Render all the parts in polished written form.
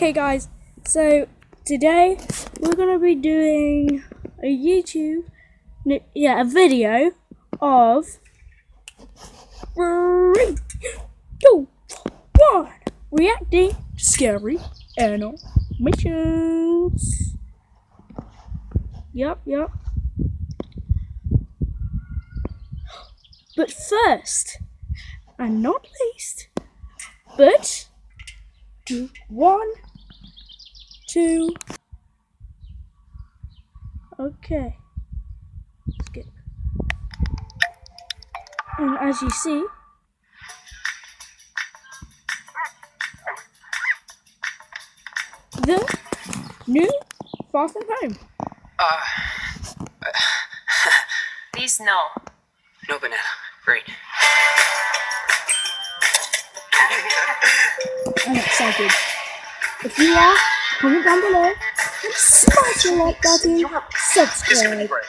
Hey guys, so today we're gonna be doing a video of 3, 2, 1 reacting to scary animations. Yep. But first, and not least, but 1, 2. Okay. Skip. And as you see, the new Far From Home. Please, no. No banana. Great. I'm excited. If you are, comment down below and smash the like button. This is gonna Subscribe. be great.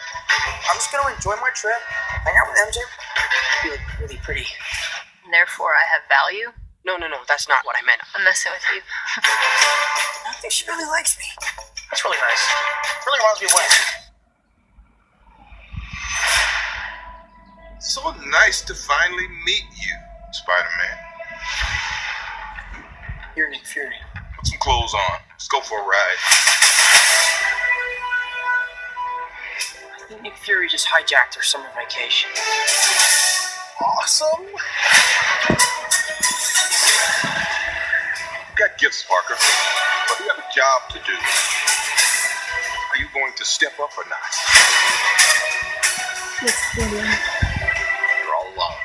I'm just gonna enjoy my trip, hang out with MJ. You look really pretty. And therefore, I have value. No, that's not what I meant. I'm messing with you. I think she really likes me. That's really nice. Really reminds me of Wes. So nice to finally meet you, Spider-Man. You're Nick Fury. Put some clothes on. Let's go for a ride. I think Nick Fury just hijacked our summer vacation. Awesome. You got gifts, Parker, but you have a job to do. Are you going to step up or not? It's brilliant. You're all alone.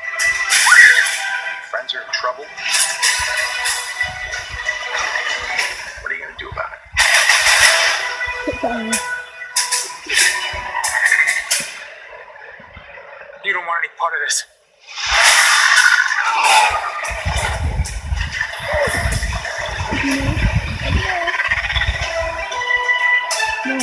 Friends are in trouble. What are you going to do about it? Put that on. You don't want any part of this. No.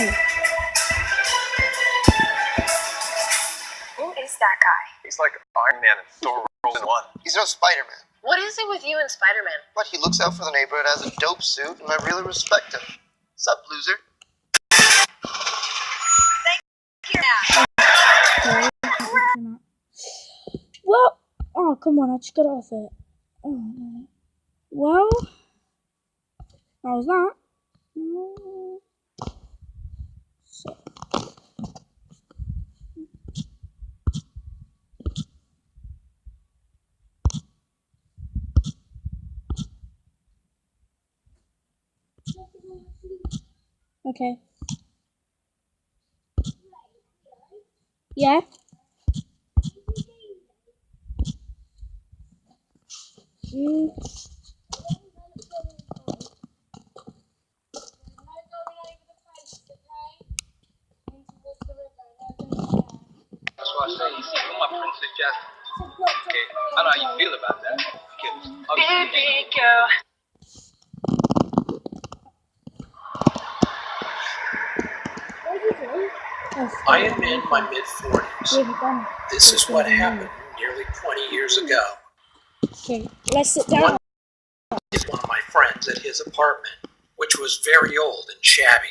Who is that guy? He's like Iron Man and Thor rolls in one. He's no Spider-Man, What is it with you and Spider-Man? but he looks out for the neighborhood, has a dope suit, and I really respect him. Sup, loser? Well, oh come on, I just got off it. Oh no. Well, that was that. So. Okay. Yeah. That's why I say, you see, you're my princess Jasmine. Okay, I know how you feel about that. Because Baby girl. I am in my mid-40s. This is what happened nearly 20 years ago. Okay, let's sit down. One is one of my friends at his apartment, which was very old and shabby.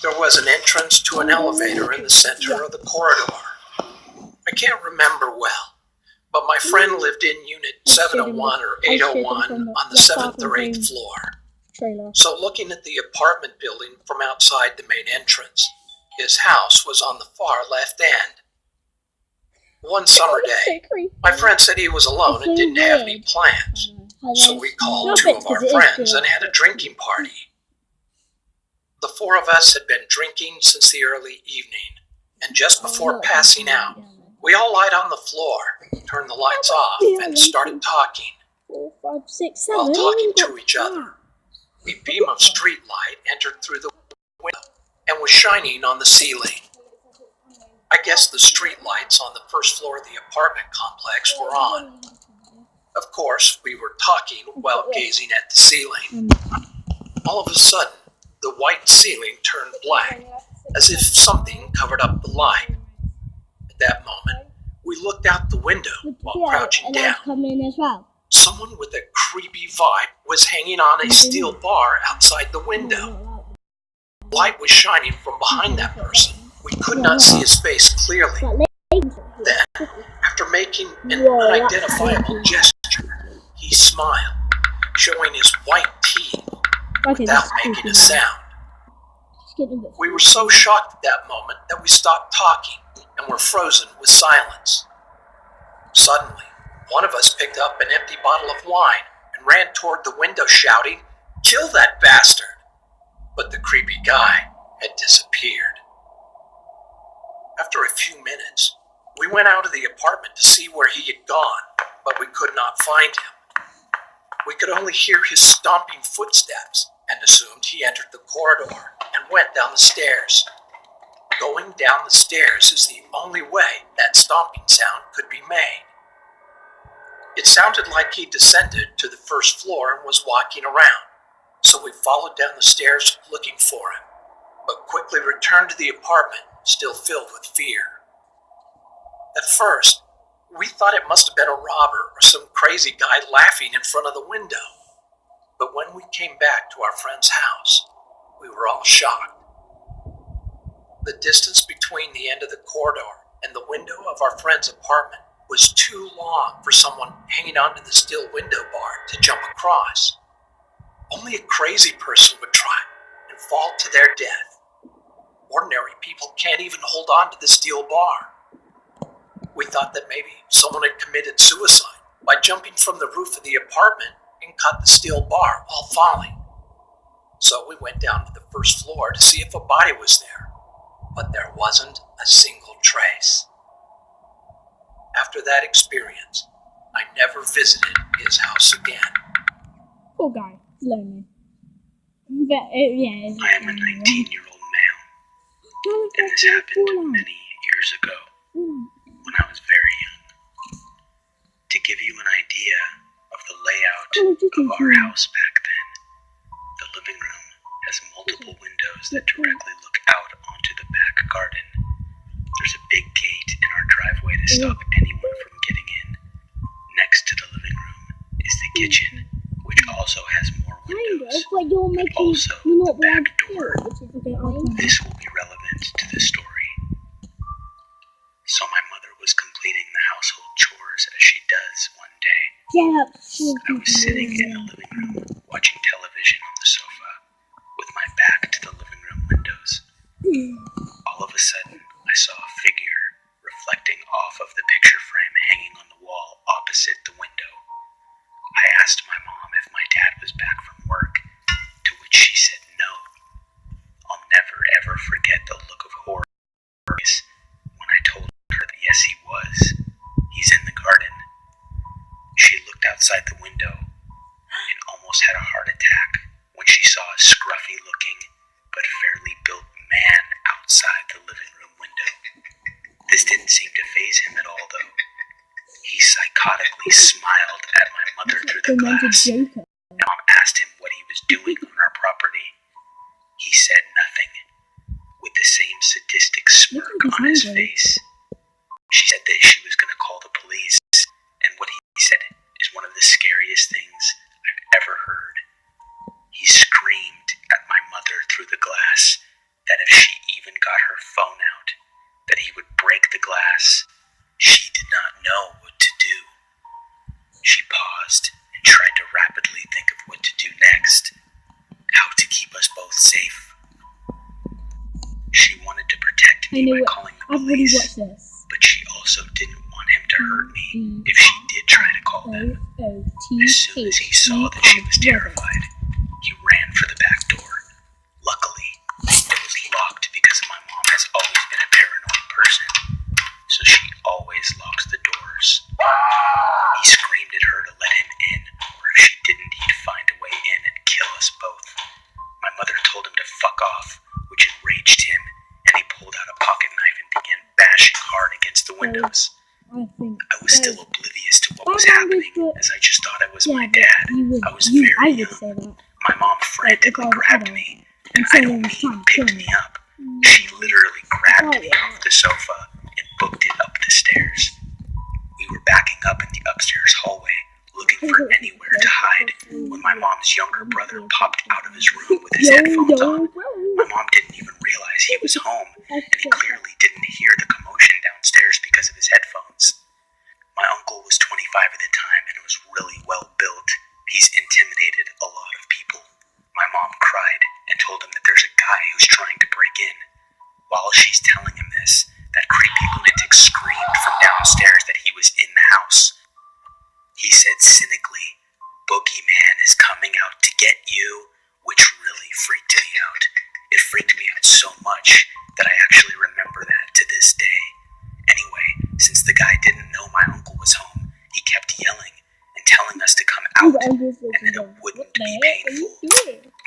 There was an entrance to an elevator in the center of the corridor. I can't remember well, but my friend lived in unit 701 or 801 on the 7th or 8th floor. Trailer. So looking at the apartment building from outside the main entrance, his house was on the far left end. One summer day, my friend said he was alone and didn't have any plans, so we called 2 of our friends and had a drinking party. The 4 of us had been drinking since the early evening, and just before passing out, we all lied on the floor, turned the lights off, and started talking. 4, 5, 6, 7. While talking to each other, a beam of street light entered through the window and was shining on the ceiling. I guess the street lights on the first floor of the apartment complex were on. Of course, we were talking while gazing at the ceiling. All of a sudden, the white ceiling turned black, as if something covered up the light. At that moment, we looked out the window while crouching down. Come in as well. someone with a creepy vibe was hanging on a steel bar outside the window. Light was shining from behind that person. We could not see his face clearly. Then, after making an unidentifiable gesture, he smiled, showing his white teeth without making a sound. We were so shocked at that moment that we stopped talking and were frozen with silence. Suddenly, one of us picked up an empty bottle of wine and ran toward the window shouting, "Kill that bastard!" But the creepy guy had disappeared. After a few minutes, we went out of the apartment to see where he had gone, but we could not find him. We could only hear his stomping footsteps and assumed he entered the corridor and went down the stairs. Going down the stairs is the only way that stomping sound could be made. It sounded like he descended to the first floor and was walking around, so we followed down the stairs looking for him, but quickly returned to the apartment, still filled with fear. At first, we thought it must have been a robber or some crazy guy laughing in front of the window. But when we came back to our friend's house, we were all shocked. The distance between the end of the corridor and the window of our friend's apartment was too long for someone hanging onto the steel window bar to jump across. Only a crazy person would try and fall to their death. Ordinary people can't even hold on to the steel bar. We thought that maybe someone had committed suicide by jumping from the roof of the apartment and cut the steel bar while falling. So we went down to the first floor to see if a body was there, but there wasn't a single trace. After that experience, I never visited his house again. Poor guy, he's lonely. But, I am a 19-year-old male, and this happened many years ago when I was very young. To give you an idea of the layout of our house back then, the living room has multiple windows that directly look out onto the back garden. There's a big gate in our driveway to stop anyone from getting in. Next to the living room is the kitchen, which also has more windows, but also the back door. This will be relevant to the story. So my mother was completing the household chores as she does one day. I was sitting in the living room watching television on the sofa with my back to the living room windows. All of a sudden, I saw a figure reflecting off of the picture frame hanging on the wall opposite the window. I asked my mom if my dad was back from work, to which she said no. I'll never ever forget the look of horror when I told her that yes, he was. He's in the garden. She looked outside the window and almost had a heart attack when she saw a scruffy-looking but fairly built man outside the living room window. This didn't seem to faze him at all, though. He psychotically smiled at my mother through the glass. Mom asked him what he was doing on our property. He said nothing, with the same sadistic smirk on his face. She said that she was going to call the police, and what he said is one of the scariest things I've ever heard. He screamed at my mother through the glass that if she even got her phone out, that he would break the glass. She did not know what to do. She paused and tried to rapidly think of what to do next, how to keep us both safe. She wanted to protect me by calling the police, but she also didn't want him to hurt me if she did try to call them. As soon as he saw that she was terrified, he ran for the back door. Luckily, it was locked because my mom has always been a paranoid person, so she always locks the doors. He screamed at her to let him in, or if she didn't, he'd find a way in and kill us both. My mother told him to fuck off, which enraged him, and he pulled out a pocket knife and began bashing hard against the windows. I was still oblivious to what was happening, as I just thought it was my dad. I was very young. My mom frantically grabbed me, and I don't mean picked me up. She literally grabbed me off the sofa and booked it up the stairs. We were backing up in the upstairs hallway, looking for anywhere to hide when my mom's younger brother popped out of his room with his headphones on. My mom didn't even realize he was home, and he clearly didn't hear the commotion downstairs because of his headphones. My uncle was 25 at the time and was really well built. He's intimidated a lot of people. My mom cried and told him that there's a guy who's trying to break in. While she's telling him this, that creepy lunatic screamed from downstairs that he was in the house. He said cynically, "Boogeyman is coming out to get you," which really freaked me out. It freaked me out so much that I actually remember that to this day. Anyway, since the guy didn't know my uncle was home, he kept yelling and telling us to come out and that it wouldn't be painful.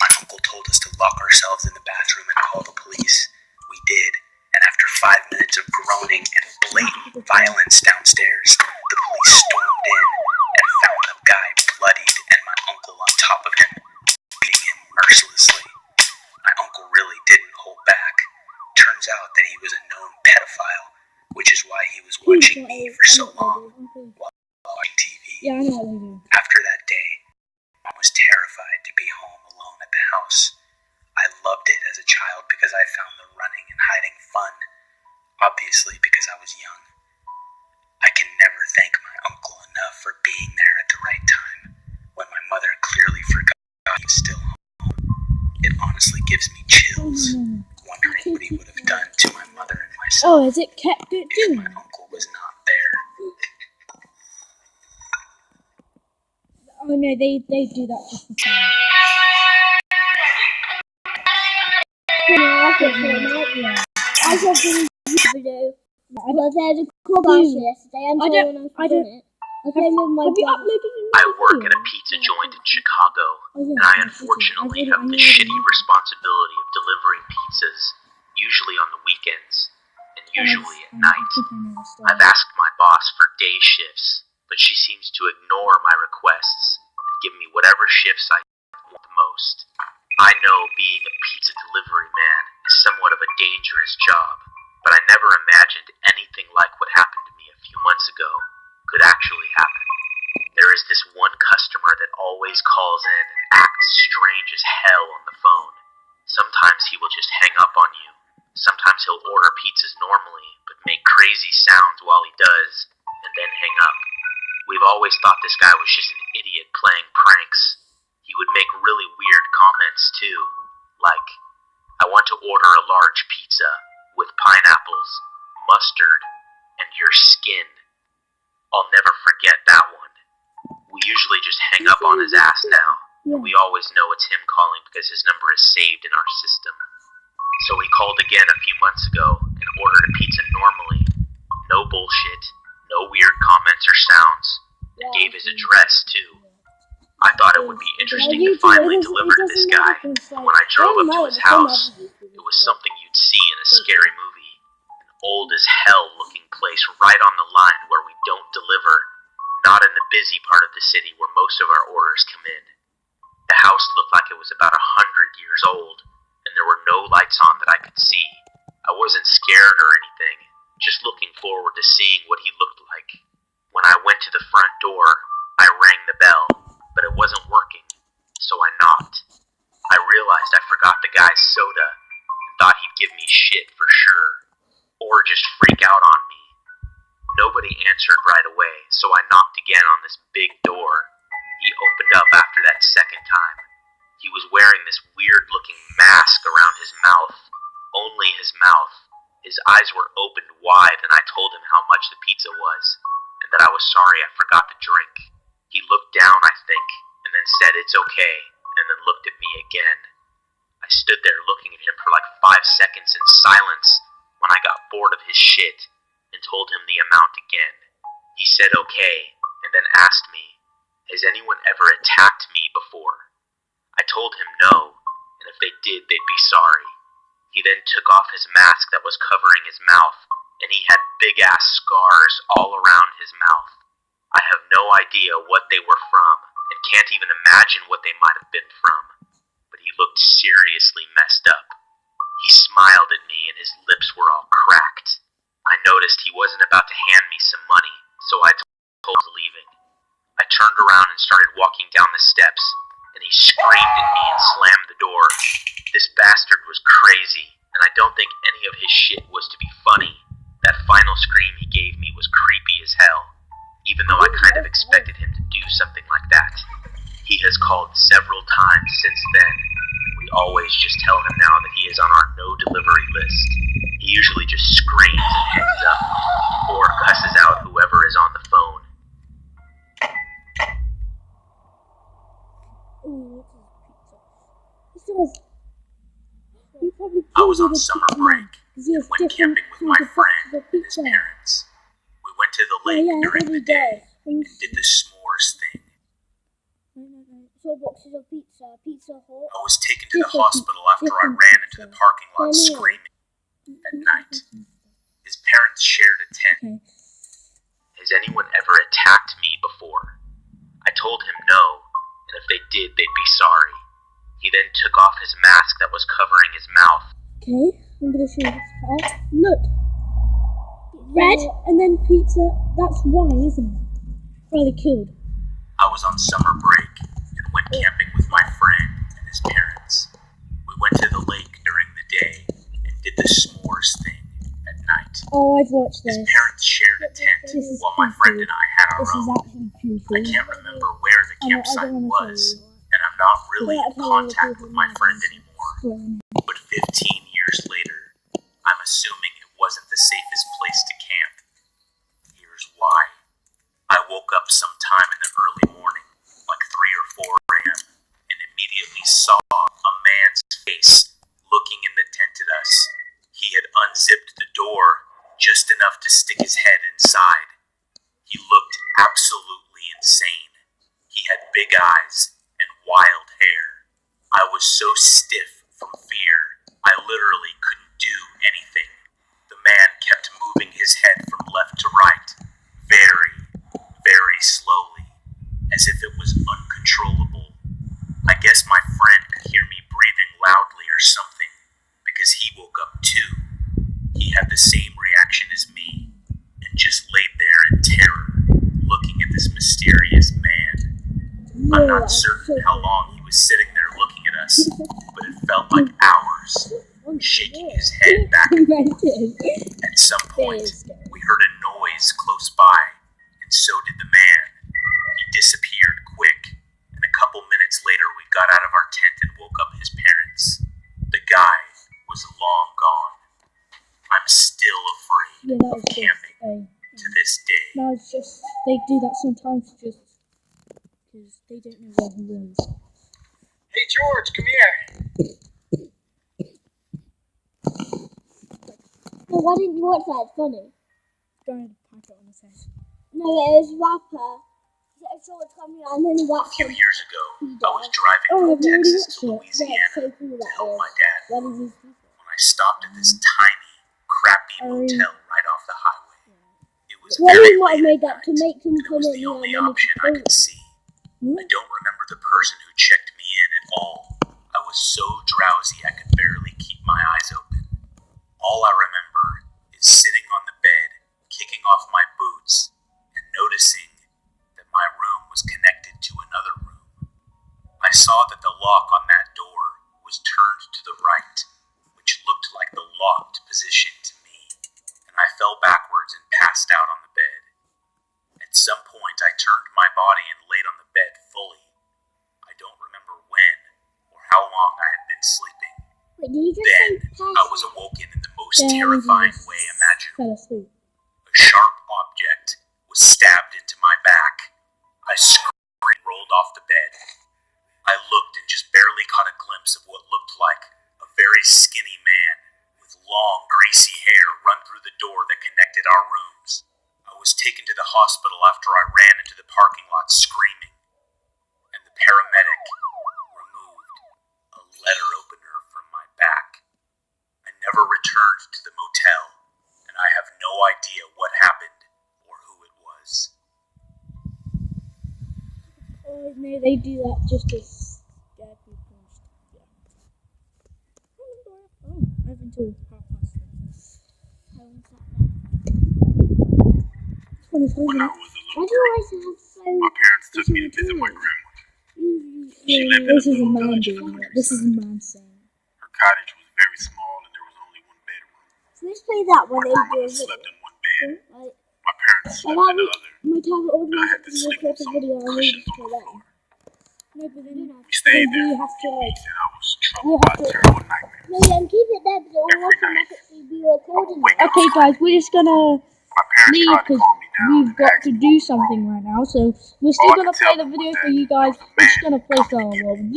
My uncle told us to lock ourselves in the bathroom and call the police. We did, and after 5 minutes of groaning and blatant violence downstairs, the police stormed in and found the guy bloodied and my uncle on top of him, beating him mercilessly. My uncle really didn't hold back. Turns out that he was a known pedophile, which is why he was watching me for so long while watching TV. Yeah, I know what they do. After that day, I was terrified to be home alone at the house. I loved it as a child because I found the running and hiding fun, obviously because I was young. I can never thank my uncle enough for being there at the right time when my mother clearly forgot he was still home. It honestly gives me chills, wondering what he would have done to my mother and myself Oh, is it kept it if doing? my uncle was not there. Oh no, they do that just for fun. I saw the video. But there's a club yesterday and I don't it. I came with my brother. I work at a pizza joint in Chicago, and I unfortunately have the shitty responsibility of delivering pizzas, usually on the weekends, and usually at night. I've asked my boss for day shifts, but she seems to ignore my requests and give me whatever shifts I want the most. I know being a pizza delivery man is somewhat of a dangerous job, but I never imagined anything like what happened to me a few months ago could actually happen. There is this one customer that always calls in and acts strange as hell on the phone. Sometimes he will just hang up on you. Sometimes he'll order pizzas normally, but make crazy sounds while he does, and then hang up. We've always thought this guy was just an idiot playing pranks. He would make really weird comments too, like, "I want to order a large pizza with pineapples, mustard, and your skin." I'll never forget that one. We usually just hang up on his ass now. We always know it's him calling because his number is saved in our system. So he called again a few months ago and ordered a pizza normally. No bullshit, no weird comments or sounds, and gave his address too. I thought it would be interesting to finally deliver to this guy, but when I drove up to his house, it was something you'd see in a scary movie. An old as hell looking place right on the line where we don't deliver, not in the busy part of the city where most of our orders come in. The house looked like it was about 100 years old, and there were no lights on that I could see. I wasn't scared or anything, just looking forward to seeing what he looked like. When I went to the front door, I rang the bell, but it wasn't working, so I knocked. I realized I forgot the guy's soda and thought he'd give me shit for sure, or just freak out on me. Nobody answered right away, so I knocked again on this big door. He opened up after that second time. He was wearing this weird-looking mask around his mouth, only his mouth. His eyes were opened wide, and I told him how much the pizza was, and that I was sorry I forgot the drink. He looked down, I think, and then said it's okay, and then looked at me again. I stood there looking at him for like 5 seconds in silence when I got bored of his shit and told him the amount again. He said okay, and then asked me, "Has anyone ever attacked me before?" I told him no, and if they did, they'd be sorry. He then took off his mask that was covering his mouth, and he had big-ass scars all around his mouth. I have no idea what they were from, and can't even imagine what they might have been from, but he looked seriously messed up. He smiled at me, and his lips were all cracked. I noticed he wasn't about to hand me some money, so I told him I was leaving. I turned around bastard was crazy, and I don't think any of his shit was to be funny. That final scream he gave me was creepy as hell, even though I kind of expected him to do something like that. He has called several times since then. We always just tell him now that he is on our no delivery list. He usually just screams and hangs up, or cusses out whoever is on the phone. I was on summer break and went camping with my friend and his parents. We went to the lake during the day and did the s'mores thing. Boxes of Pizza Hut. I was taken to the hospital after I ran into the parking lot screaming at night. His parents shared a tent. Has anyone ever attacked me before? I told him no, and if they did, they'd be sorry. He then took off his mask that was covering his mouth. Okay, I'm gonna show you this part. Look! Red, and then pizza. That's why, isn't it? Rather killed. I was on summer break and went camping with my friend and his parents. We went to the lake during the day and did the s'mores thing at night. Oh, I've watched this. His parents shared a tent while my friend and I had our own. I can't remember where the campsite was, and I'm not really in contact with my friend anymore. But 15 years later, I'm assuming it wasn't the safest place to camp. Here's why. I woke up sometime in the early morning, like 3 or 4 a.m., and immediately saw a man's face looking in the tent at us. He had unzipped the door just enough to stick his head inside. He looked absolutely insane. He had big eyes and wild hair. I was so stiff from fear, I literally couldn't do anything. The man kept moving his head from left to right, very, very slowly, as if it was uncontrollable. I guess my friend could hear me breathing loudly or something, because he woke up too. He had the same reaction as me, and just laid there in terror, looking at this mysterious man. I'm not certain how long he was sitting there looking at us, but it felt like hours, shaking his head back and forth. At some point, we heard a noise close by, and so did the man. He disappeared quick, and a couple minutes later we got out of our tent and woke up his parents. The guy was long gone. I'm still afraid of camping to this day. No, it's just, they do that sometimes just because they don't know where he was. Hey, George, come here. No, why didn't you watch that? It's funny. Go ahead and pack it on his head. No, it was rapper. George come here and then he A few years ago, I was driving from Texas to Louisiana to help my dad. When I stopped at this tiny, crappy motel right off the highway, it was very late at night, and it was the only option I could see. I don't remember the person who checked me in at all. I was so drowsy I could barely keep my eyes open. All I remember is sitting on the bed, kicking off my boots, and noticing that my room was connected to another room. I saw that the lock on that door was turned to the right, which looked like the locked position to me, and I fell backwards and passed out on the bed. At some point, I turned my body and laid on the bed fully. I don't remember when or how long I had been sleeping. Wait, did you just Then, say I was awoken in the most terrifying way imaginable. fell asleep? A sharp object was stabbed into my back. I screamed and rolled off the bed. I looked and just barely caught a glimpse of what looked like a very skinny man with long, greasy hair run through the door that connected our rooms. I was taken to the hospital after I ran into the parking lot screaming, and the paramedic removed a letter opener from my back. I never returned to the motel, and I have no idea what happened or who it was. Oh, no, they do that just to scare people and stuff. Yeah. Oh, I have until 6:30. How long's that now? When I was a little girl, my parents took me to visit my grandmother. She lived in This a is a little man village in the doing it. This is a countryside. man saying. Her cottage was let's play that one. My grandmother slept in one bed. Like, My parents slept in the other. my tablet And I had to automatically sleep on records a some video. I need cushions to on play the that. floor. No, but then We stayed there we for have a to few like. weeks and I was troubled by terrible nightmares. No, yeah, keep it there, but it will Every night, automatically be recording. wake up Okay, guys, we're just gonna my parents leave tried to because calm me down we've and got asked to me do what was something wrong. right now. So we're still All I gonna could play tell the them video was for that you there guys. was a We're just man gonna play coming to Star get Wars. me.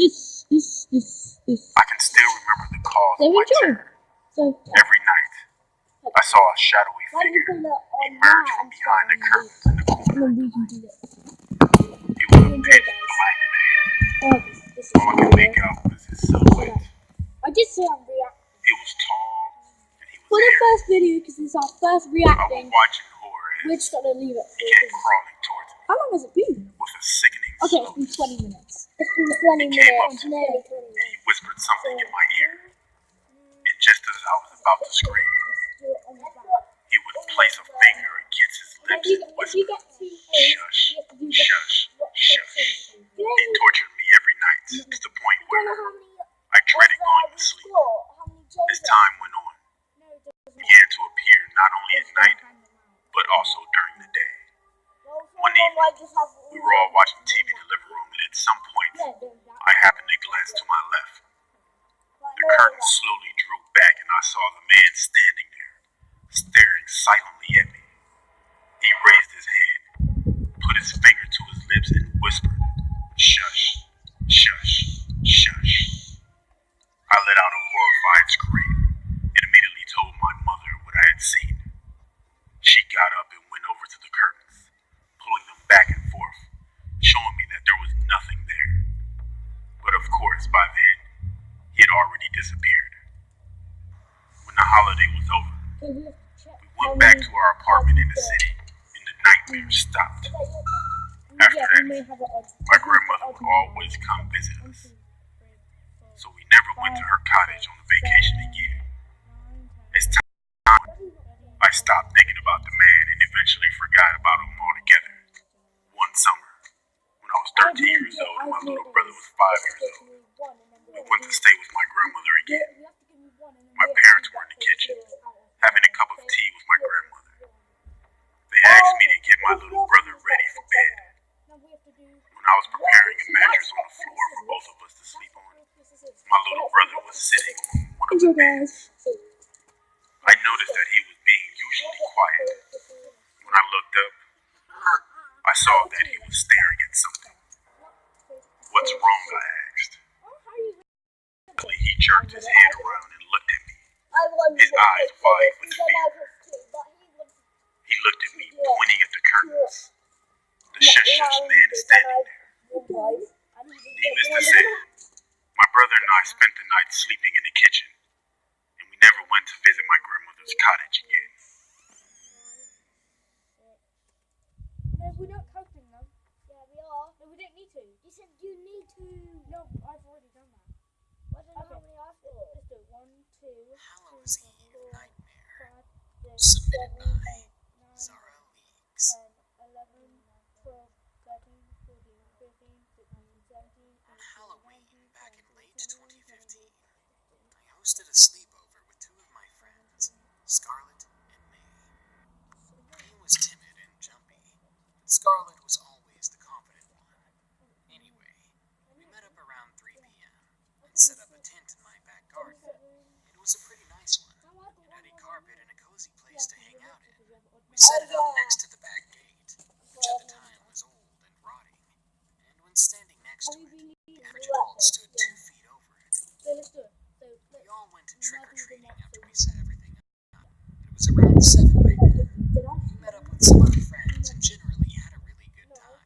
This. I can still remember the cause So of my enjoy. terror. So Every night, I saw a shadowy Why do you figure put it on emerge that from and behind the curtains in the corner. then we can do this. He was a pitch black man. Oh, this is All I could make out was his silhouette. I did say I'm reacting. He was tall and he For was the hairy. first video, because it's our first I was reacting, watching horror we're as just gonna leave it. he came crawling towards me How long has it been? with a sickening Okay, it's slowness. been 20 minutes. It's been 20 He came up minutes. to me Nearly 20 and he whispered something in my ear. And just as I was about to scream, he would place a finger against his lips and whisper, "Shush, shush, shush." He tortured me every night to the point where I dreaded going to sleep. As time went on, he began to appear not only at night, but also during the day. One evening, we were all watching TV in the living room, and at some point, I happened to glance to my left. The curtain slowly drew back, and I saw the man standing there, staring silently at me. He raised his hand, put his finger to his lips, and whispered, "Shush, shush, shush." I let out a horrified scream and immediately told my mother what I had seen. She got up and went over to the curtains, pulling them back and forth, showing me that there was nothing there. But of course, by then, he had already disappeared. When the holiday was over, we went back to our apartment in the city, and the nightmare stopped. After that, my grandmother would always come visit us. So we never went to her cottage on a vacation again. As time went, I stopped thinking about the man and eventually forgot about him altogether. One summer, when I was 13 years old and my little brother was 5 years old, we went to stay with my grandmother again. My parents were in the kitchen, having a cup of tea with my grandmother. They asked me to get my little brother ready for bed. When I was preparing a mattress on the floor for both of us to sleep on, my little brother was sitting on one of the beds. I noticed that he was being usually quiet. When I looked up, I saw that he was staring at something. "What's wrong?" I asked. He jerked his head around and looked at me, his eyes wide with fear. He looked at me, pointing at the curtains. The shush shush man is standing there. Needless to say, my brother and I spent the night sleeping in the kitchen, and we never went to visit my grandmother's cottage again. No, we're not counting them. Yeah, we are. No, we don't need to. You said you need to. No, I've already done that. I don't know how many I've got. Let's do it. 1, 2, Halloween 3, 4, Nightmare. 5, 6, Submitted 7, by 8, 9, Zara Leaks. 10, 11, 12, 13, 14, 15, 16, 17, On 18, Halloween 19, back in 20, late 21, 2015, I hosted a sleepover with two of my friends, Scarlett and May. May was timid and jumpy, and Scarlett was always the confident one. Anyway, we met up around 3 p.m. and set up a tent in my back garden. It was a pretty nice one. It had a carpet and a cozy place to hang out in. We set it up next to the back gate, which at the time was old and rotting, and when standing next to it, the average adult stood 2 feet over it. So let's do it. We all went to trick-or-treating after we set everything up. It was around 7 by then. We met up with some other friends and generally had a really good time.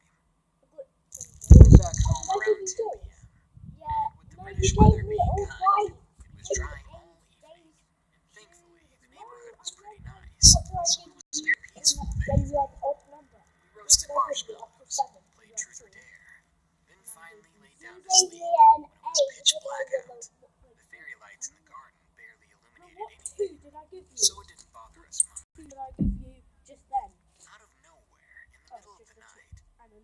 We were back home around 2 p.m. And with the British weather being kind, it was dry all evening. And thankfully, the neighborhood was pretty nice, so it was a very peaceful day. We roasted marshmallows, played truth or dare, then finally laid down to sleep when it was pitch black out. The fairy lights in the garden barely illuminated anything, Did I give you? so it didn't bother us much. Did I give you just then? Out of nowhere, in the middle of the night,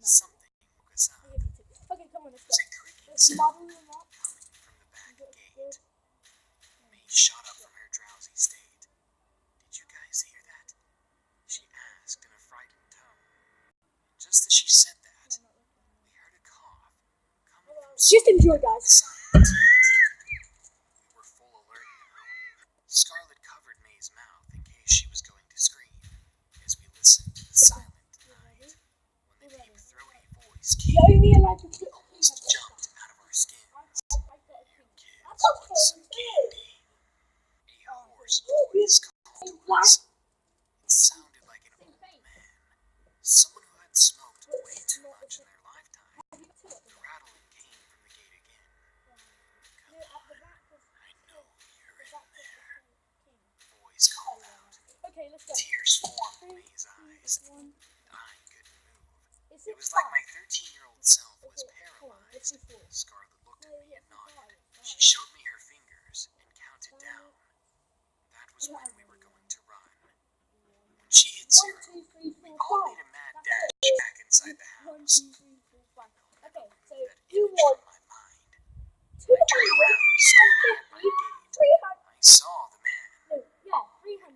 something woke us up. Okay, come on, let's It go. was a creaking Let's sound model them up. coming from the back gate. May shot up from her drowsy state. Just enjoy, guys. We were full alert now. Scarlet covered May's mouth in case she was going to scream as we listened to the silent night when the deep throaty voice came almost jumped out of our skins. You kids want some candy? A hoarse voice called to us. It sounded like an old man, someone who had smoked way too much in their lifetime. The rattling came from the gate again. Come on, I know you're in there. The voice called out. Okay, let's go. Tears formed in May's eyes. I couldn't move. It was like my 13-year-old self was paralyzed. Scarlet looked at me and nodded. She showed me her fingers and counted down. That was when we were going to run. When she hit 0, we all made a mad dash back inside the house. Okay, so That you image want on my mind. I turned around, staring at my gate. I saw the man.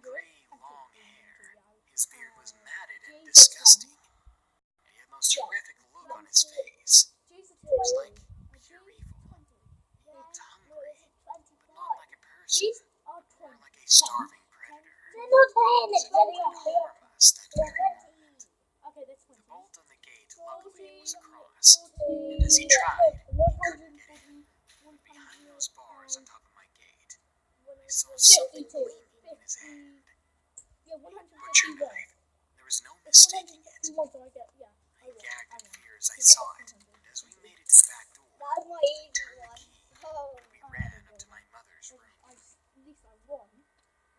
Gray, long hair. His beard was matted and disgusting. He had the most horrific look on his face. It was like pure evil. He looked hungry, but not like a person, more like a starving predator. They're not saying it. He would harm us that very moment. Okay, that's The bolt on the gate luckily was across, and as he tried, he couldn't get in. Behind those bars on top of my gate, I saw something gleaming in his hand. Butcher knife. There was no mistaking it. I gagged in fear as I saw it, and as we made it to the back door, I turned the key, and we ran up to my mother's room.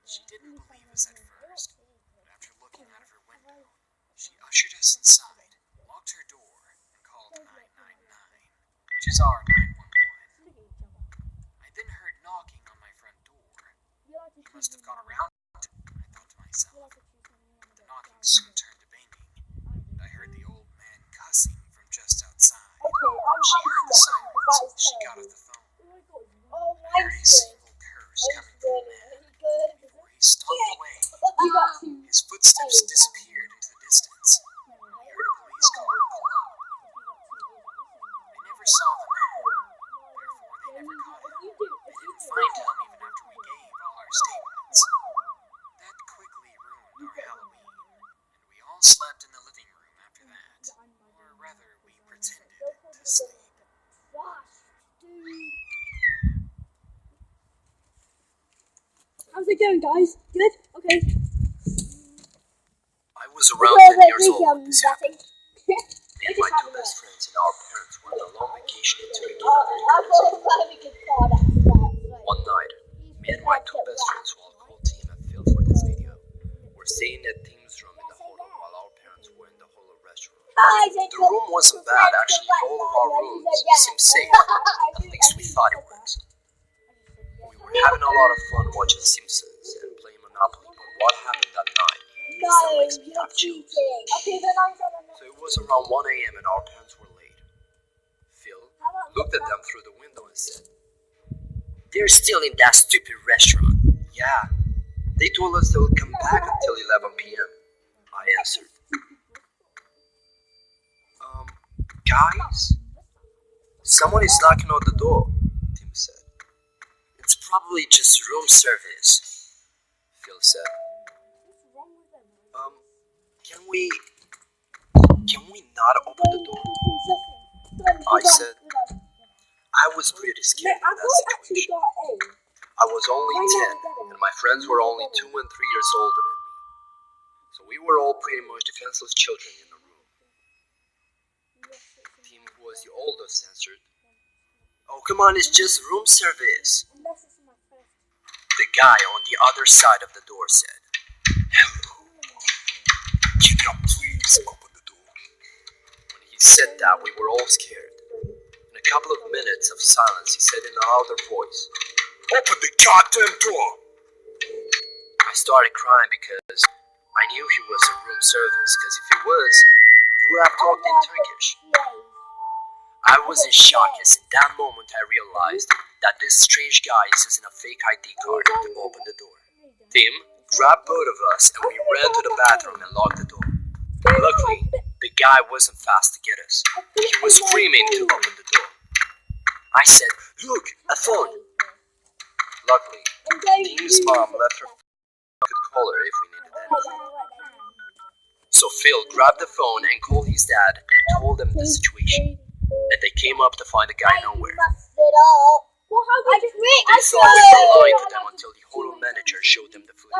She didn't believe us at first, but after looking out of her window, she ushered us inside, locked her door, and called 999, which is our 911. I then heard knocking on my front door. He must have gone around it, I thought to myself. The knocking soon turned to banging, and I heard the old man cussing from just outside. When she heard the sirens, she got off the phone. I heard a single curse coming from the man. Before he stalked away, his footsteps disappeared into the distance. I heard a police car pull up. I never saw the man, therefore they never caught him. They didn't find him even after we gave all our statements. That quickly ruined our Halloween, and we all slept in the living room after that. Or rather, we pretended to sleep. How's it going, guys? Good? Okay. I was around 10 years old when this happened. Me and my two best friends and our parents were on a long vacation in Turkey. One night, me and my two best friends, who I'll call Team and Phil for this video, were staying at Team's room in the hotel while our parents were in the Holo restaurant. The room wasn't bad, actually. All of our rooms seemed safe. At least we thought it was. We were having a lot of fun watching Simpsons and playing Monopoly, but what happened that night still makes me have chills. So it was around 1 a.m. and our parents were late. Phil looked at them through the window and said, "They're still in that stupid restaurant." "Yeah, they told us they would come back until 11 p.m. I answered. Guys? Someone is knocking on the door," Tim said. "It's probably just room service," Phil said. Can we not open the door?" I said. I was pretty scared in that situation. I was only 10, and my friends were only 2 and 3 years older than me. So we were all pretty much defenseless children in the room. Tim, who was the oldest, answered, "Oh, come on, it's just room service." The guy on the other side of the door said, "Hello. Can you please open the door?" When he said that, we were all scared. In a couple of minutes of silence, he said in a louder voice, "Open the goddamn door!" I started crying because I knew he was in room service, because if he was, he would have talked in Turkish. I was in shock as in that moment I realized that this strange guy is using a fake ID card to open the door. Tim grabbed both of us and we ran to the bathroom and locked the door. Luckily, the guy wasn't fast to get us. He was screaming to open the door. I said, "Look, a phone." Luckily, Dean's mom left her phone. I could call her if we needed anything. So Phil grabbed the phone and called his dad and told them the situation. And they came up to find the guy nowhere. They thought they were lying to them until the hotel manager showed them the footage.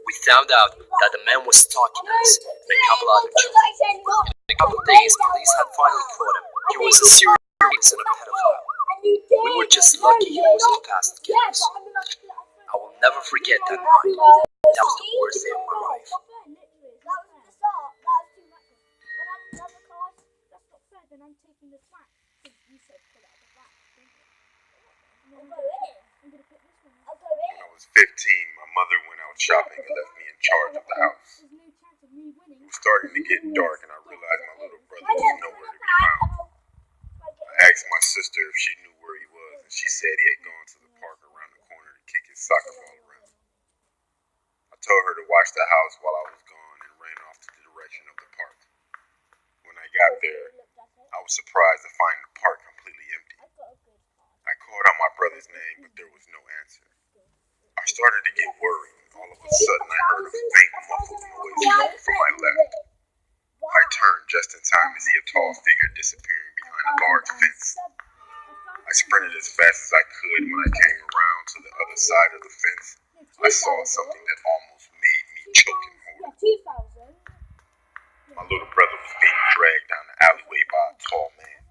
We found out that the man was stalking us and a couple other children. In a couple of days, police had finally caught him. He was a serial killer and a pedophile. We were just lucky he wasn't past gas. I will never forget that night. That was the worst day of my life. Then I'm taking the flat. You said pull out the flat. When I was 15, my mother went out shopping and left me in charge of the house. It was starting to get dark and I realized my little brother was nowhere to be found. I asked my sister if she knew where he was and she said he had gone to the park around the corner to kick his soccer ball around. I told her to watch the house while I was gone and ran off to the direction of the park. When I got there, I was surprised to find the park completely empty. I called out my brother's name, but there was no answer. I started to get worried, and all of a sudden I heard a faint muffled noise coming from my left. I turned just in time to see a tall figure disappearing behind a large fence. I sprinted as fast as I could. When I came around to the other side of the fence, I saw something that almost made me choke and hold. My little brother was being dragged down the alleyway by a tall man.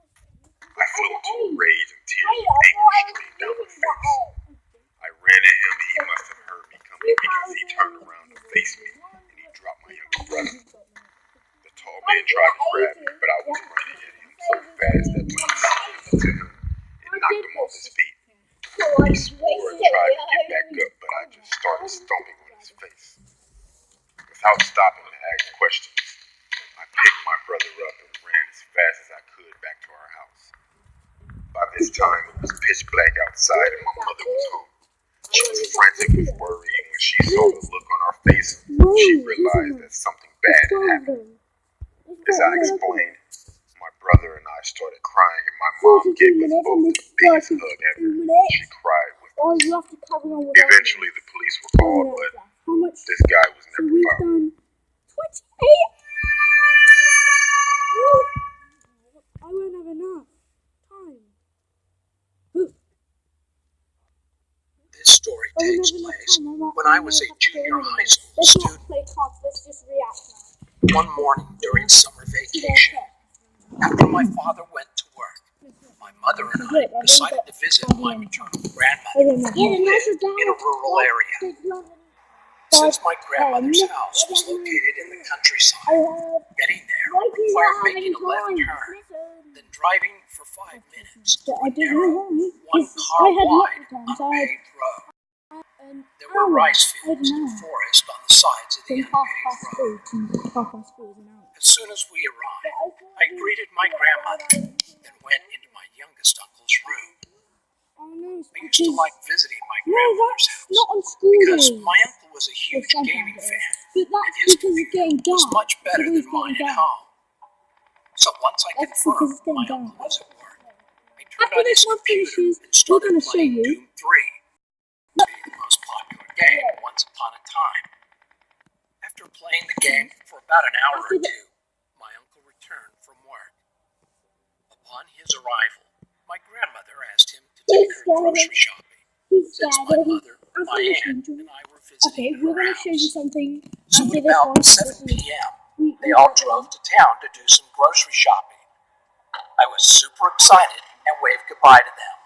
I flew into a rage and tears of anger streamed down my face. I ran at him and he must have heard me coming because he turned around to face me and he dropped my younger brother. The tall man tried to grab me, but I was running at him so fast that when I slammed into him, it knocked him off his feet. He swore and tried to get back up, but I just started stomping on his face. Without stopping to ask questions, I picked my brother up and ran as fast as I could back to our house. By this time, it was pitch black outside and my mother was home. She was frantic with worry, and when she saw the look on our faces, she realized that something bad had happened. As I explained, my brother and I started crying, and my mom gave us both the biggest hug ever. She cried with us. Eventually, the police were called, but this guy was never found. 28? I won't have enough time. This story takes place when I was a junior high school student. One morning during summer vacation, after my father went to work, my mother and I decided to visit my maternal grandmother who lived in a rural area. Since my grandmother's house was located in the countryside, getting there required making a left turn, then driving for 5 minutes to a narrow, one-car-wide, unpaved road. There were rice fields and forest on the sides of the unpaved road. As soon as we arrived, I greeted my grandmother, then went into my youngest uncle's room. I used to like visiting my grandmother's house because my uncle was a huge gaming fan, and his computer was much better than mine at home. So once I confirmed my uncle was at work, I turned on his computer and started playing Doom 3, the most popular game once upon a time. After playing the game for about an hour or two, my uncle returned from work. Upon his arrival, my grandmother asked him to take her grocery shopping, since my mother, my aunt, and I were visiting Okay, we're her going to house. show you something. So After at this about one, 7 p.m., they all drove to town to do some grocery shopping. I was super excited and waved goodbye to them.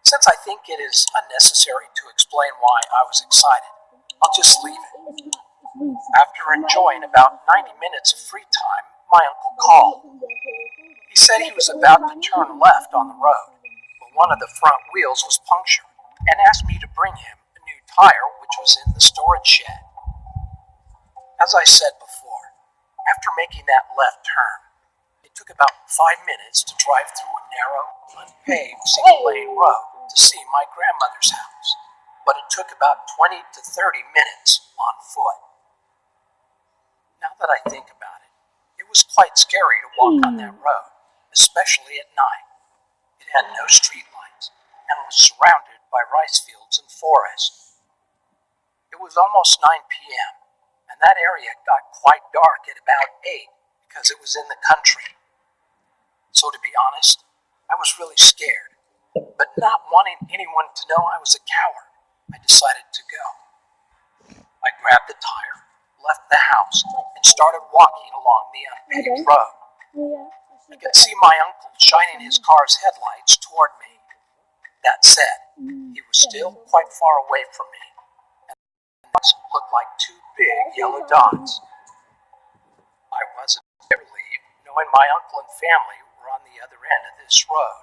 Since I think it is unnecessary to explain why I was excited, I'll just leave it. After enjoying about 90 minutes of free time, my uncle called. He said he was about to turn left on the road, but one of the front wheels was punctured, and asked me to bring him a new tire which was in the storage shed. As I said before, after making that left turn, it took about 5 minutes to drive through a narrow, unpaved single-lane road to see my grandmother's house, but it took about 20 to 30 minutes on foot. Now that I think about it, it was quite scary to walk on that road, especially at night. It had no streetlights and was surrounded by rice fields and forest. It was almost 9 p.m., and that area got quite dark at about 8 because it was in the country. So to be honest, I was really scared, but not wanting anyone to know I was a coward, I decided to go. I grabbed the tire, left the house, and started walking along the unpaved road. I could see my uncle shining his car's headlights toward me. That said, he was still quite far away from me, and the lights looked like two big yellow dots. I was a bit relieved, knowing my uncle and family were on the other end of this road,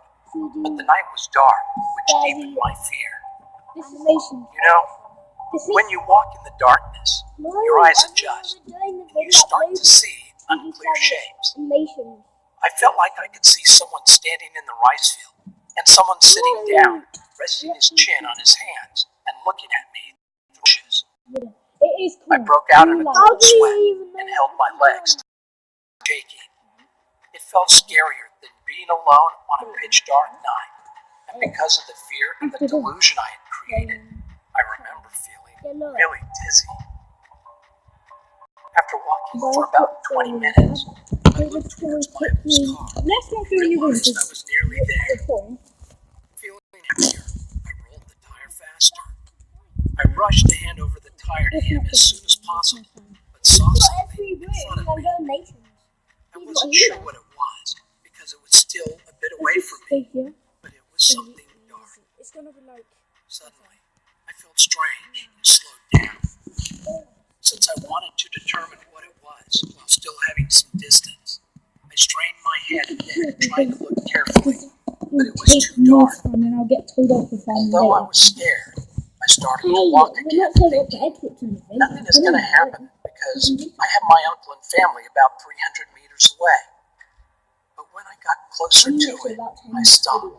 but the night was dark, which deepened my fear. You know, when you walk in the darkness, your eyes adjust, and you start to see unclear shapes. I felt like I could see someone standing in the rice field, and someone sitting down, resting his chin on his hands, and looking at me through the bushes. I broke out in a cold sweat and held my legs, shaking. It felt scarier than being alone on a pitch dark night, and because of the fear and the delusion I had created, I remember feeling really dizzy. After walking for about 20 minutes, I looked towards my uncle's car and realized I was nearly there. Feeling happier, I rolled the tire faster. I rushed to hand over the tire to him as soon as possible, but saw something in front of me. I wasn't sure what it was, because it was still a bit away from me, but it was something dark. Suddenly, I felt strange and slowed down. Since I wanted to determine what it was while still having some distance, I strained my head and neck, trying to look carefully, but it was too dark. Although I was scared, I started to walk again, thinking nothing is going to happen because I have my uncle and family about 300 meters away. But when I got closer to it, I stopped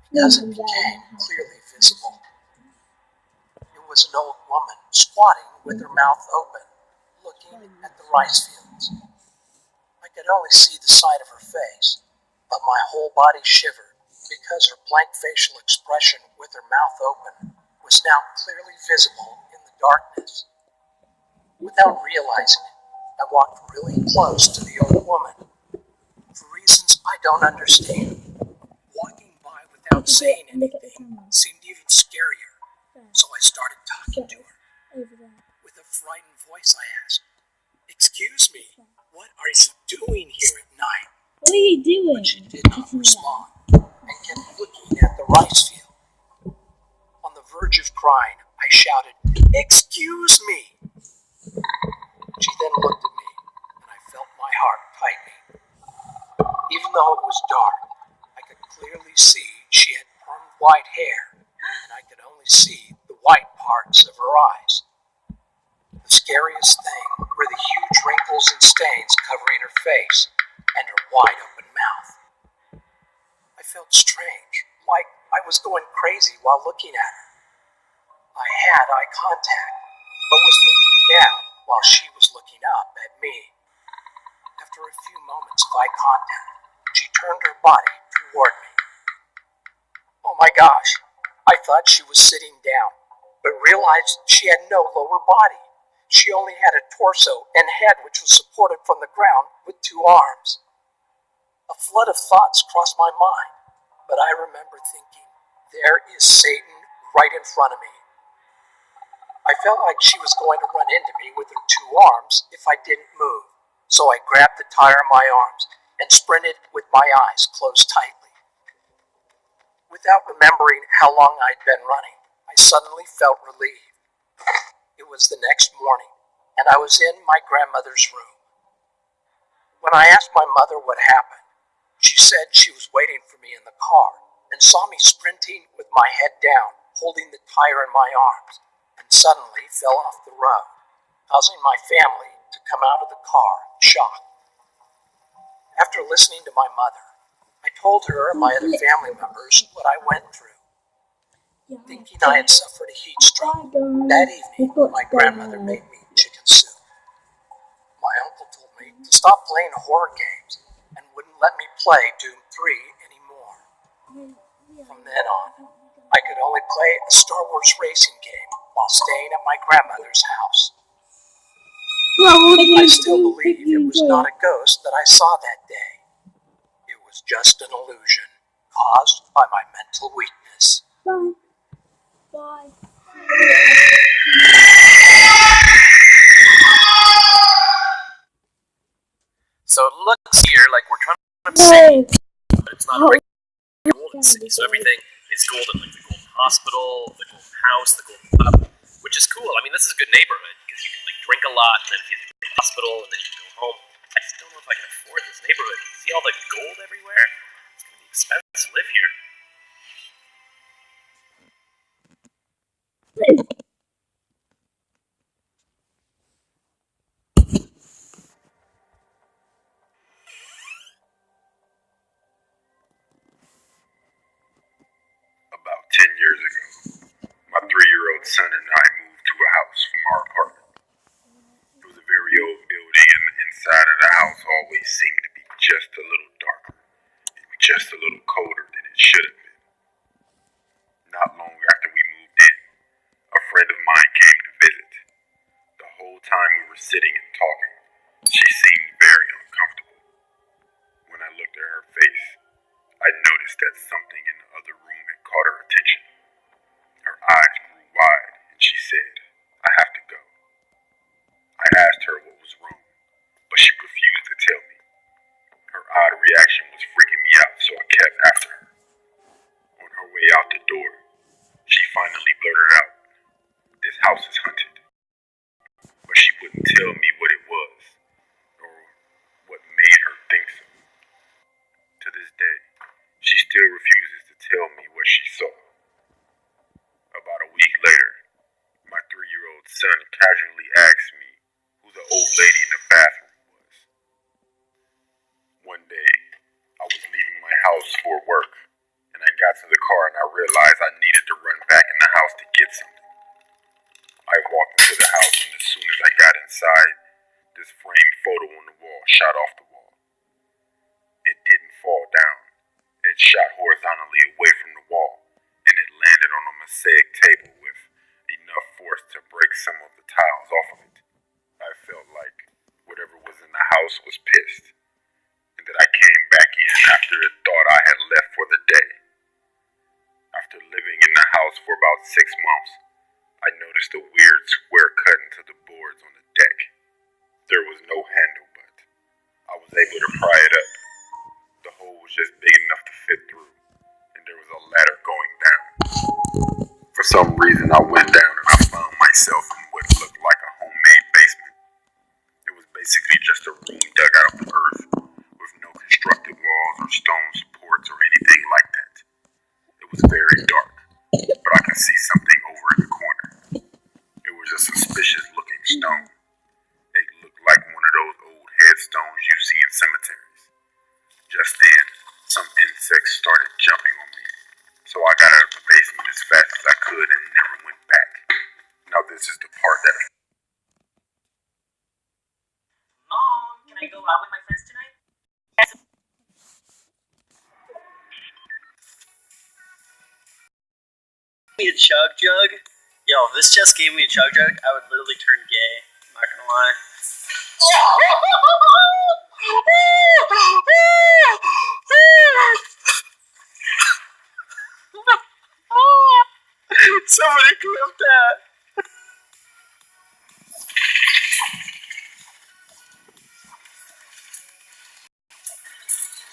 because it became clearly visible. It was an old woman squatting with her mouth open, looking at the rice fields. I could only see the side of her face, but my whole body shivered because her blank facial expression with her mouth open was now clearly visible in the darkness. Without realizing it, I walked really close to the old woman. For reasons I don't understand, walking by without saying anything seemed even scarier, so I started talking to her. With a frightened voice I asked, "Excuse me, what are you doing here at night?" What are you doing? But she did not respond, and kept looking at the rice field. On the verge of crying, I shouted, "Excuse me!" She then looked at me, and I felt my heart tightening. Even though it was dark, I could clearly see she had permed white hair, and I could only see the white parts of her eyes. The scariest thing were the huge wrinkles and stains covering her face and her wide open mouth. I felt strange, like I was going crazy while looking at her. I had eye contact, but was looking down while she was looking up at me. After a few moments of eye contact, she turned her body toward me. Oh my gosh, I thought she was sitting down, but realized she had no lower body. She only had a torso and head which was supported from the ground with 2 arms. A flood of thoughts crossed my mind, but I remember thinking, there is Satan right in front of me. I felt like she was going to run into me with her 2 arms if I didn't move, so I grabbed the tire in my arms and sprinted with my eyes closed tightly. Without remembering how long I'd been running, I suddenly felt relieved. It was the next morning, and I was in my grandmother's room. When I asked my mother what happened, she said she was waiting for me in the car and saw me sprinting with my head down, holding the tire in my arms, and suddenly fell off the road, causing my family to come out of the car in shock. After listening to my mother, I told her and my other family members what I went through. Thinking I had suffered a heat stroke, that evening my grandmother made me chicken soup. My uncle told me to stop playing horror games and wouldn't let me play Doom 3 anymore. From then on, I could only play a Star Wars racing game while staying at my grandmother's house. I still believe it was not a ghost that I saw that day. It was just an illusion caused by my mental weakness. Bye. Bye. So it looks here like we're trying to say, but it's not a regular golden city. So everything is golden, like the golden hospital, the golden house, the golden pub, which is cool. I mean, this is a good neighborhood because you can like drink a lot, and then if you have to go to the hospital, and then you can go home. I just don't know if I can afford this neighborhood. See all the gold everywhere? It's gonna be expensive to live here. About 10 years ago, my 3-year-old son and I moved to a house from our apartment. It was a very old building, and the inside of the house always seemed to be just a little darker and just a little colder than it should have been. Not long after we moved in, a friend of mine came to visit. The whole time we were sitting and talking, she seemed very uncomfortable. When I looked at her face, I noticed that something in the other room had caught her attention. Her eyes grew wide, and she said, "I have to go." I asked her what was wrong, but she refused to tell me. Her odd reaction was freaking me out, so I kept after her. On her way out the door, she finally blurted out, "This house is haunted." But she wouldn't tell me what it was, or what made her think so. To this day, she still refuses to tell me what she saw. About a week later, my 3-year-old son casually asked me who the old lady in the bathroom was. One day, I was leaving my house for work, and I got to the car and I realized I needed to run back in the house to get something. I walked into the house, and as soon as I got inside, this framed photo on the wall shot off the wall. It didn't fall down. It shot horizontally away from the wall, and it landed on a mosaic table with enough force to break some of the tiles off of it. I felt like whatever was in the house was pissed, and that I came back in after it thought I had left for the day. After living in the house for about 6 months, I noticed a weird square cut into the boards on the deck. There was no handle, but I was able to pry it up. The hole was just big enough to fit through, and there was a ladder going down. For some reason, I went down and I found myself in what looked like a homemade basement. It was basically just a room dug out of the earth, with no constructed walls or stone supports or anything like that. It was very dark, but I could see something over in the corner. It was a suspicious looking stone. It looked like one of those old headstones you see in cemeteries. Just then, some insects started jumping on me, so I got out of the basement as fast as I could and never went back. Now this is the part that... Mom, can I go out with my friends tonight? Me a chug jug? Yo, if this chest gave me a chug jug, I would literally turn gay. I'm not gonna lie. Somebody clip that.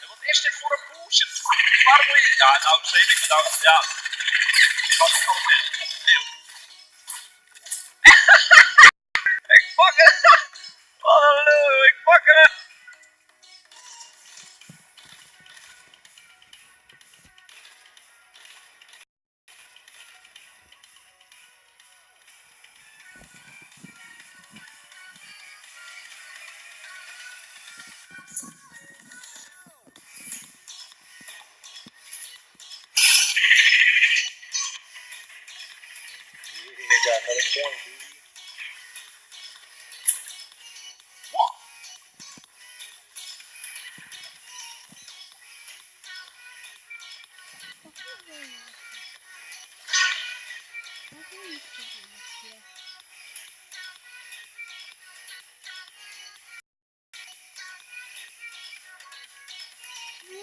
Wat is dit voor een bullshit? Waarom moet je... Ja, nou, weet ik nou... Ja. Ik was het alles in. Nieuw. Ik pak het! Oh, ik pak het! They got another point, dude.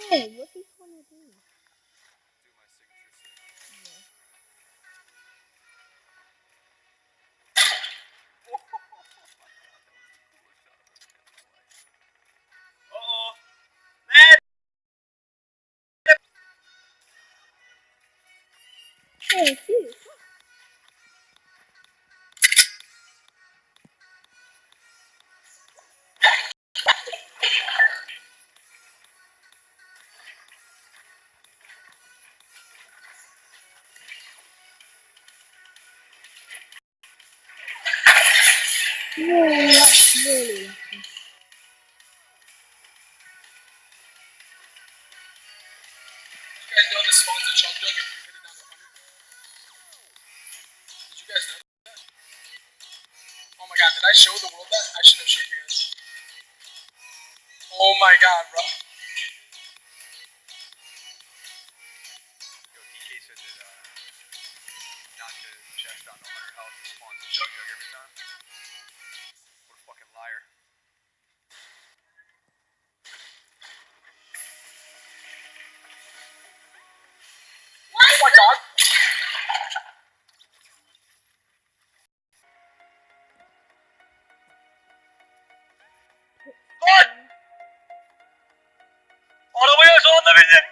Hey, what do you want to do? Uh-oh. Man! Hey, shoot. No, that's really lucky. You guys know this spawns a chug jug if you hit it down to 100? Did you guys know that? Oh my god, did I show the world that? I should have showed you guys. Oh my god, bro. Yo, DK said that, not to chest down to 100 health, it spawns a chug jug every time. What a fucking liar. Oh my god! What? All the way out on the vision!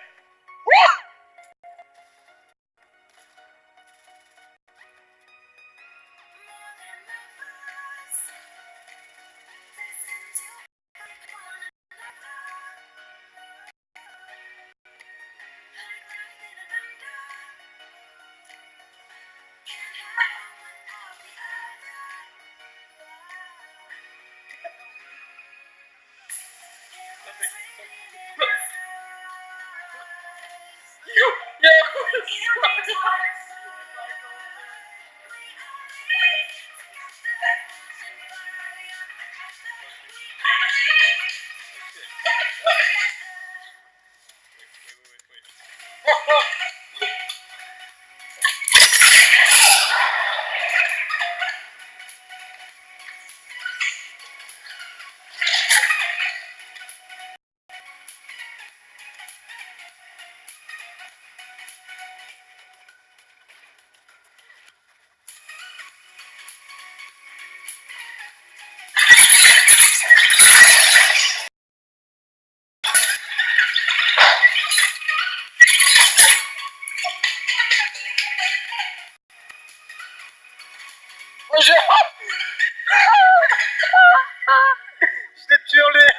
Where's your Snip children!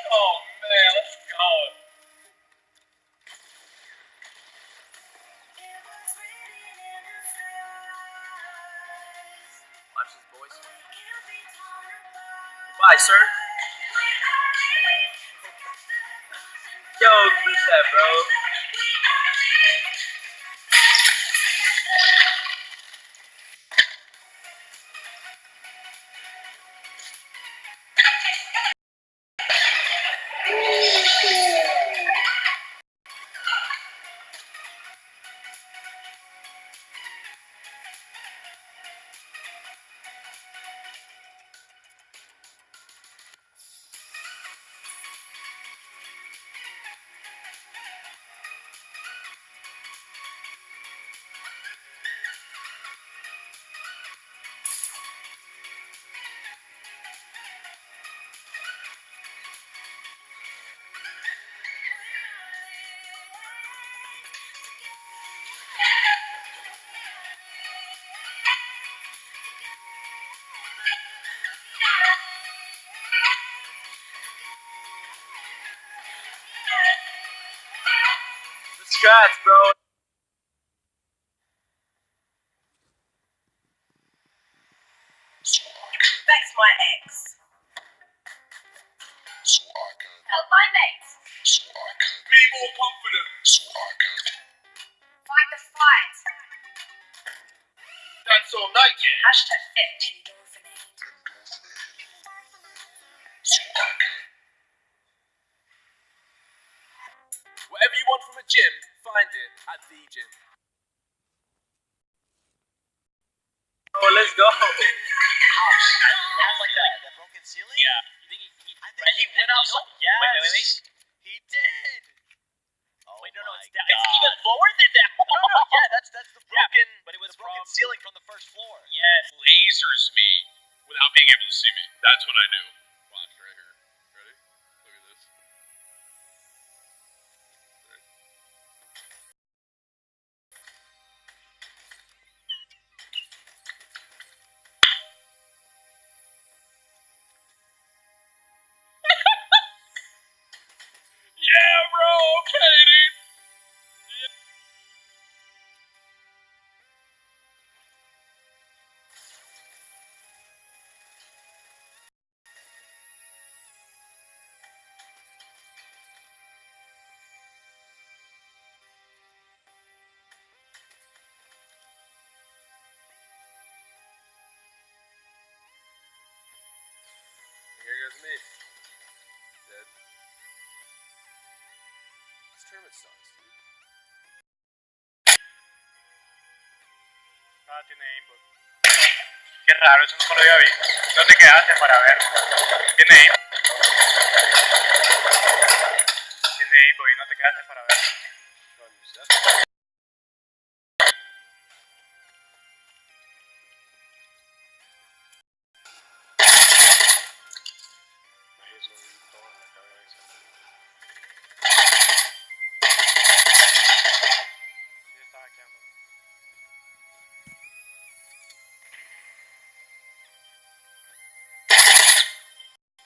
Oh man, let's go. Watch this, boys. Bye, sir. Yo, quit that, bro. Congrats, bro. That's my ex. Help my mates. Be more confident. Fight the fight. That's all night. Hashtag endorphinate. Whatever you want from a gym, find it at the gym. Oh, let's go. Oh my god, that broken ceiling? Yeah. You think he went outside? Yeah. Wait. He did! Oh Wait, no, my it's down. God. It's even lower than that. No, yeah, that's the broken, but it was the broken from- ceiling from the first floor. Yes. Lasers me without being able to see me. That's what I do. Watch right here. Ready? Look at this. Yeah, bro. Okay, dude. Here goes me. Dead. This tournament sucks, dude. Ah, tiene aimbot. Qué raro, eso no lo había visto. No te quedaste para ver. Tiene aimbot. Tiene aimbot y no te quedaste para ver. Sí, estaba hackeando.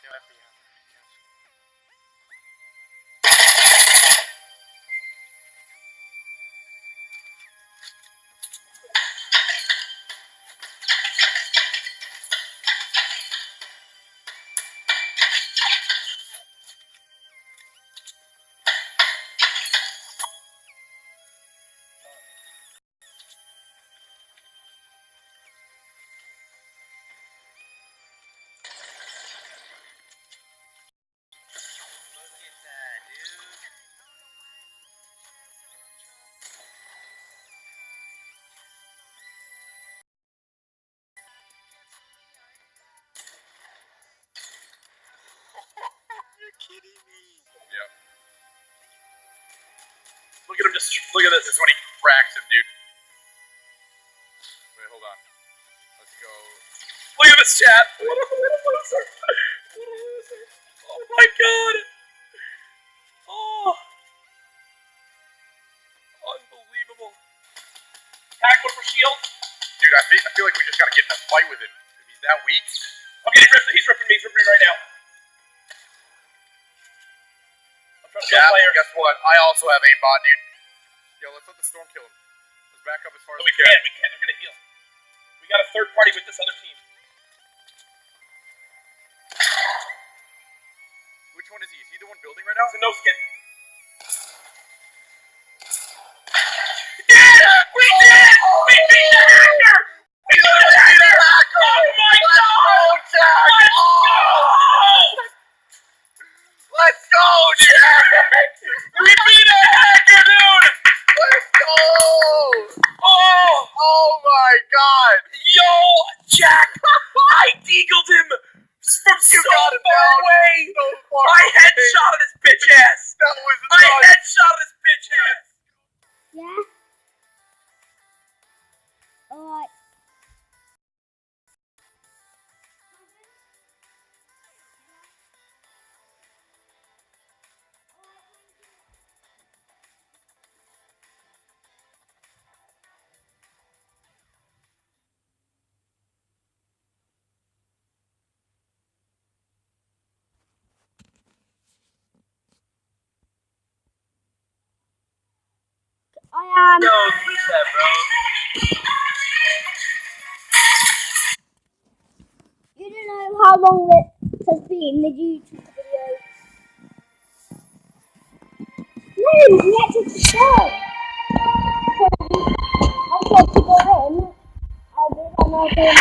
Te voy a pillar. You're kidding me. Yep. Look at him just. Look at this. This is when he cracks him, dude. Wait, hold on. Let's go. Look at this chat. What a loser. What a loser. Oh my god. Oh. Unbelievable. Tag one for shield. Dude, I feel like we just gotta get in a fight with him. If he's that weak. Okay, he's ripping me right now. I'm trying to Yeah, kill player. guess what? I also have aimbot, dude. Yo, let's let the storm kill him. Let's back up as far as We can. They're gonna heal. We got a third party with this other team. Which one is he? Is he the one building right now? It's a no skin. We did! We beat the hacker! We beat the hacker! Oh my god! Jack! Let's go! Let's go, Jack! We beat a hacker, dude! Let's go! Oh my god! Yo, Jack! I deagled him from so far away! I headshot his bitch ass! That I am. Yo, who's that, bro? You don't know how long this has been, the YouTube video. No, we had to start. So I said to go in. I did, and I go in.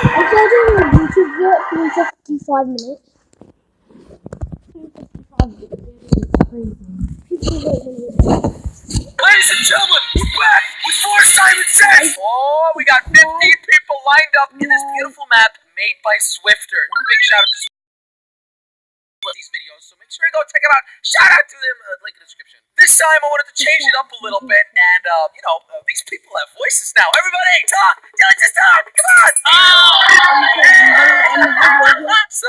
I started doing a YouTube video in 55 minutes. 55 minutes. Ladies and gentlemen, we're back with more Simon Says. Oh, we got 15 people lined up in this beautiful map made by Swifter. Big shout out to Swifter for these videos, so make sure you go check them out. Shout out to them, link in the description. This time I wanted to change it up a little bit, and these people have voices now. Everybody, talk! Dylan, just talk! Come on! So,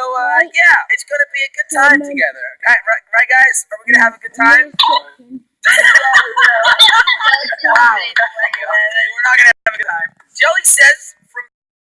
yeah, it's gonna be a good time together. Right, guys? Are we gonna have a good time?